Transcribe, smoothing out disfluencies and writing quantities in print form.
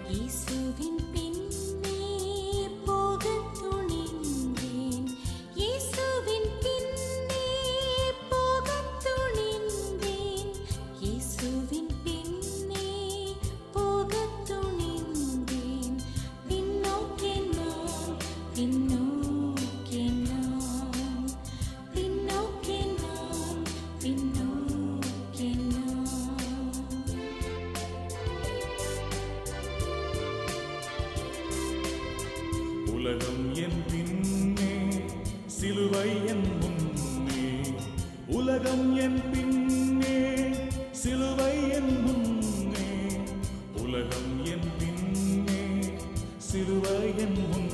இயேசுவின் பின்னே போகத் துணிந்தேன். இயேசுவின் பின்னே போகத் துணிந்தேன். இயேசுவின் பின்னே போகத் துணிந்தேன். பின்னோக்கேன் நான், பின்னோக்கேன் நான், பின்னோக்கேன் நான், பின்னோக்கேன் நான். உலகம் என் பின்னே, சிலுவை என் முன்னே. உலகம் என் பின்னே, சிலுவை என் முன்னே. உலகம் என் பின்னே, சிலுவை என் முன்னே.